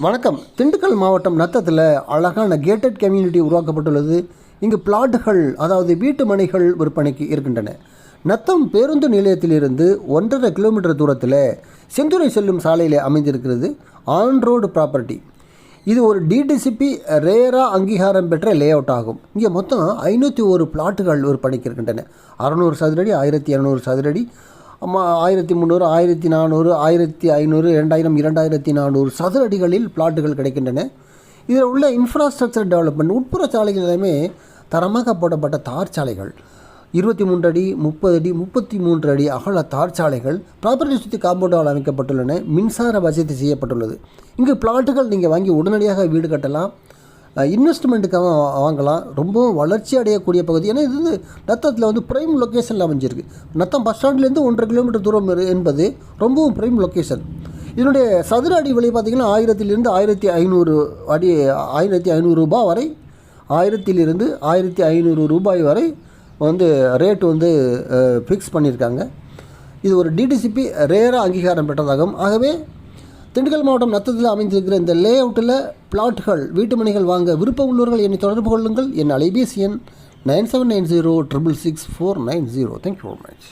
வணக்கம். திண்டுக்கல் மாவட்டம் நத்தத்தில் அழகான கேட்டட் கம்யூனிட்டி உருவாக்கப்பட்டுள்ளது. இங்கு பிளாட்டுகள், அதாவது வீட்டு மனைகள் விற்பனைக்கு இருக்கின்றன. நத்தம் பேருந்து நிலையத்திலிருந்து 1.5 கிலோமீட்டர் தூரத்தில் செந்துறை செல்லும் சாலையில் அமைந்திருக்கிறது ஆன் ரோடு ப்ராப்பர்ட்டி. இது ஒரு டிடிசிபி ரேரா அங்கீகாரம் பெற்ற லே அவுட் ஆகும். இங்கே மொத்தம் 501 பிளாட்டுகள் விற்பனைக்கு இருக்கின்றன. 600 சதுரடி, 1200 சதுரடி, 1300, 1400, 1500, 2000, 2400 சதுரடிகளில் பிளாட்டுகள் கிடைக்கின்றன. இதில் உள்ள இன்ஃப்ராஸ்ட்ரக்சர் டெவலப்மெண்ட், உட்புற சாலைகள் எல்லாமே தரமாக போடப்பட்ட தார் சாலைகள், 23 அடி, 30 அடி, 33 அடி அகல தார் சாலைகள் ப்ராப்பர்ட்டி சுற்றி காம்பவுண்டால் அமைக்கப்பட்டுள்ளன. மின்சார வசதி செய்யப்பட்டுள்ளது. இங்கு பிளாட்டுகள் நீங்கள் வாங்கி உடனடியாக வீடு கட்டலாம், இன்வெஸ்ட்மெண்ட்டுக்காக வாங்கலாம். ரொம்பவும் வளர்ச்சி அடையக்கூடிய பகுதி. ஏன்னா இது நத்தத்தில் ப்ரைம் லொக்கேஷனில் அமைஞ்சிருக்கு. நத்தம் பஸ் ஸ்டாண்ட்லேருந்து 1.5 கிலோமீட்டர் தூரம் என்பது ரொம்பவும் ப்ரைம் லொக்கேஷன். இதனுடைய சதுர அடி விலை பார்த்திங்கன்னா 1000 1500 அடி, 1500 ரூபாய் வரை, 1000 1500 ரூபாய் வரை ரேட்டு ஃபிக்ஸ் பண்ணியிருக்காங்க. இது ஒரு டிடிசிபி ரேரா அங்கீகாரம் பெற்றதாகும். ஆகவே திண்டுக்கல் மாவட்டம் நத்தத்தில் அமைந்திருக்கிற இந்த லே அவுட்டில் பிளாட்டுகள், வீட்டு மனைகள் வாங்க விருப்பம் உள்ளவர்கள் என்னை தொடர்பு கொள்ளுங்கள். என் அலைபேசி எண் 9790 666 490. Thank you very much.